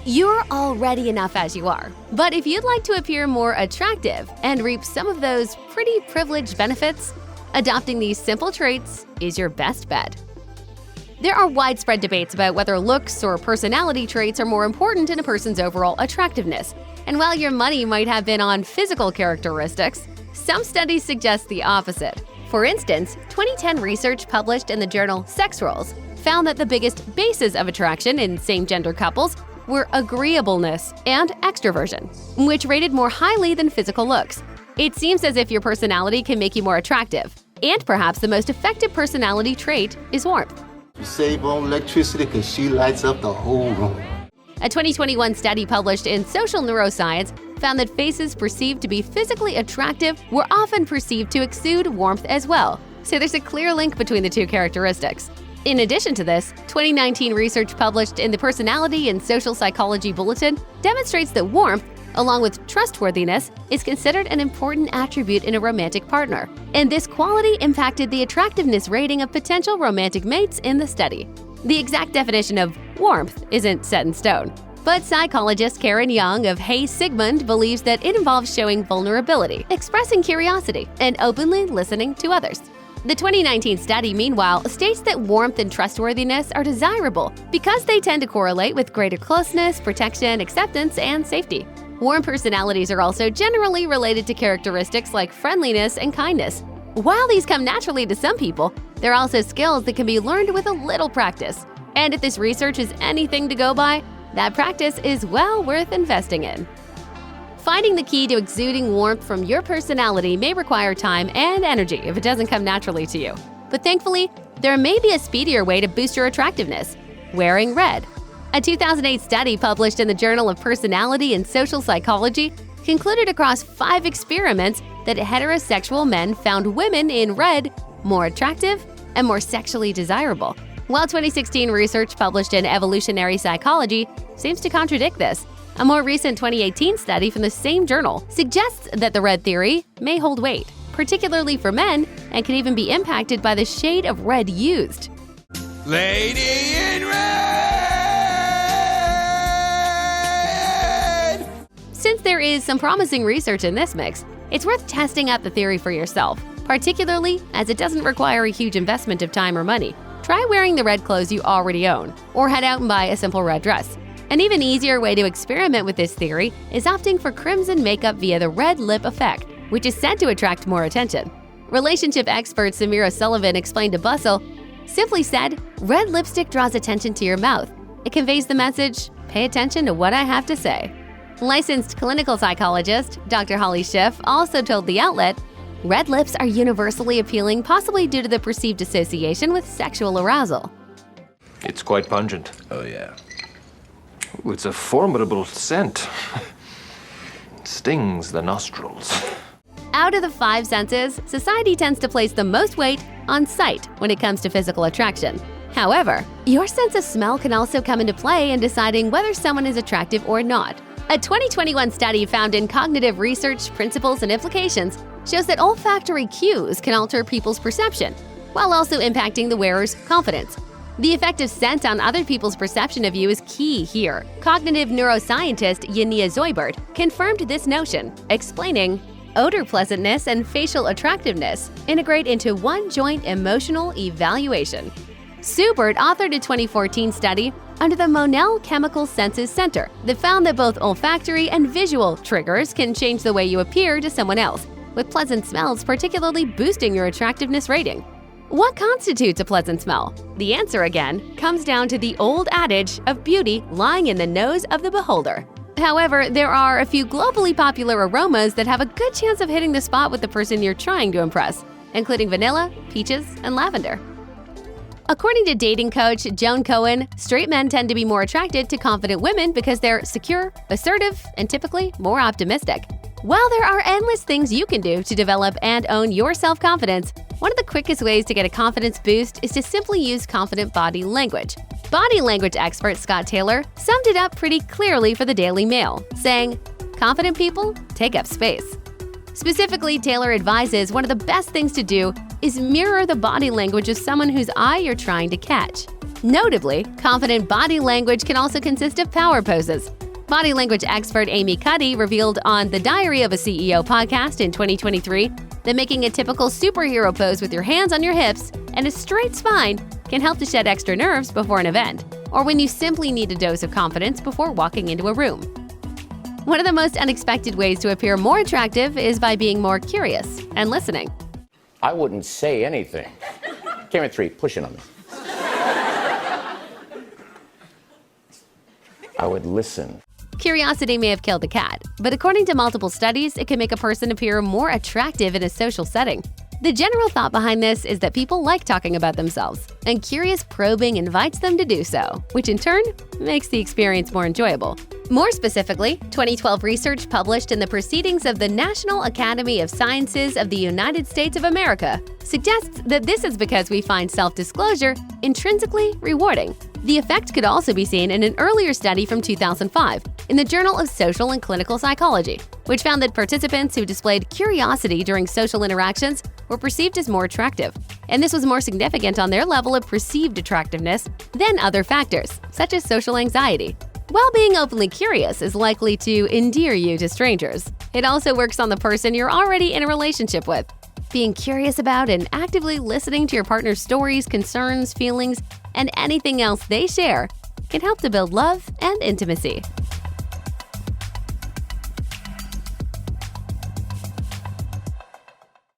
You're already enough as you are, but if you'd like to appear more attractive and reap some of those pretty privileged benefits, adopting these simple traits is your best bet. There are widespread debates about whether looks or personality traits are more important in a person's overall attractiveness. And while your money might have been on physical characteristics, some studies suggest the opposite. For instance, 2010 research published in the journal Sex Roles found that the biggest bases of attraction in same-gender couples were agreeableness and extroversion, which rated more highly than physical looks. It seems as if your personality can make you more attractive, and perhaps the most effective personality trait is warmth. You save on electricity because she lights up the whole room. A 2021 study published in Social Neuroscience found that faces perceived to be physically attractive were often perceived to exude warmth as well, so there's a clear link between the two characteristics. In addition to this, 2019 research published in the Personality and Social Psychology Bulletin demonstrates that warmth, along with trustworthiness, is considered an important attribute in a romantic partner. And this quality impacted the attractiveness rating of potential romantic mates in the study. The exact definition of warmth isn't set in stone, but psychologist Karen Young of Hey Sigmund believes that it involves showing vulnerability, expressing curiosity, and openly listening to others. The 2019 study, meanwhile, states that warmth and trustworthiness are desirable because they tend to correlate with greater closeness, protection, acceptance, and safety. Warm personalities are also generally related to characteristics like friendliness and kindness. While these come naturally to some people, they're also skills that can be learned with a little practice. And if this research is anything to go by, that practice is well worth investing in. Finding the key to exuding warmth from your personality may require time and energy if it doesn't come naturally to you. But thankfully, there may be a speedier way to boost your attractiveness: wearing red. A 2008 study published in the Journal of Personality and Social Psychology concluded across 5 experiments that heterosexual men found women in red more attractive and more sexually desirable, while 2016 research published in Evolutionary Psychology seems to contradict this. A more recent 2018 study from the same journal suggests that the red theory may hold weight, particularly for men, and can even be impacted by the shade of red used. Lady in Red! Since there is some promising research in this mix, it's worth testing out the theory for yourself, particularly as it doesn't require a huge investment of time or money. Try wearing the red clothes you already own, or head out and buy a simple red dress. An even easier way to experiment with this theory is opting for crimson makeup via the red lip effect, which is said to attract more attention. Relationship expert Samira Sullivan explained to Bustle, "Simply said, red lipstick draws attention to your mouth. It conveys the message, pay attention to what I have to say." Licensed clinical psychologist Dr. Holly Schiff also told the outlet, "Red lips are universally appealing, possibly due to the perceived association with sexual arousal." It's quite pungent. Oh, yeah. Ooh, it's a formidable scent. Stings the nostrils. Out of the 5 senses, society tends to place the most weight on sight when it comes to physical attraction. However, your sense of smell can also come into play in deciding whether someone is attractive or not. A 2021 study found in Cognitive Research Principles and Implications shows that olfactory cues can alter people's perception, while also impacting the wearer's confidence. The effect of scent on other people's perception of you is key here. Cognitive neuroscientist Yania Zoibert confirmed this notion, explaining, "Odor pleasantness and facial attractiveness integrate into one joint emotional evaluation." Subert authored a 2014 study under the Monell Chemical Senses Center that found that both olfactory and visual triggers can change the way you appear to someone else, with pleasant smells particularly boosting your attractiveness rating. What constitutes a pleasant smell? The answer, again, comes down to the old adage of beauty lying in the nose of the beholder. However, there are a few globally popular aromas that have a good chance of hitting the spot with the person you're trying to impress, including vanilla, peaches, and lavender. According to dating coach Joan Cohen, straight men tend to be more attracted to confident women because they're secure, assertive, and typically more optimistic. While there are endless things you can do to develop and own your self-confidence, one of the quickest ways to get a confidence boost is to simply use confident body language. Body language expert Scott Taylor summed it up pretty clearly for the Daily Mail, saying, "Confident people take up space." Specifically, Taylor advises one of the best things to do is mirror the body language of someone whose eye you're trying to catch. Notably, confident body language can also consist of power poses. Body language expert Amy Cuddy revealed on the Diary of a CEO podcast in 2023 that making a typical superhero pose with your hands on your hips and a straight spine can help to shed extra nerves before an event, or when you simply need a dose of confidence before walking into a room. One of the most unexpected ways to appear more attractive is by being more curious and listening. I wouldn't say anything. Camera 3, push it on me. I would listen. Curiosity may have killed the cat, but according to multiple studies, it can make a person appear more attractive in a social setting. The general thought behind this is that people like talking about themselves, and curious probing invites them to do so, which in turn makes the experience more enjoyable. More specifically, 2012 research published in the Proceedings of the National Academy of Sciences of the United States of America suggests that this is because we find self-disclosure intrinsically rewarding. The effect could also be seen in an earlier study from 2005 in the Journal of Social and Clinical Psychology, which found that participants who displayed curiosity during social interactions were perceived as more attractive. And this was more significant on their level of perceived attractiveness than other factors, such as social anxiety. While being openly curious is likely to endear you to strangers, it also works on the person you're already in a relationship with. Being curious about and actively listening to your partner's stories, concerns, feelings, and anything else they share can help to build love and intimacy.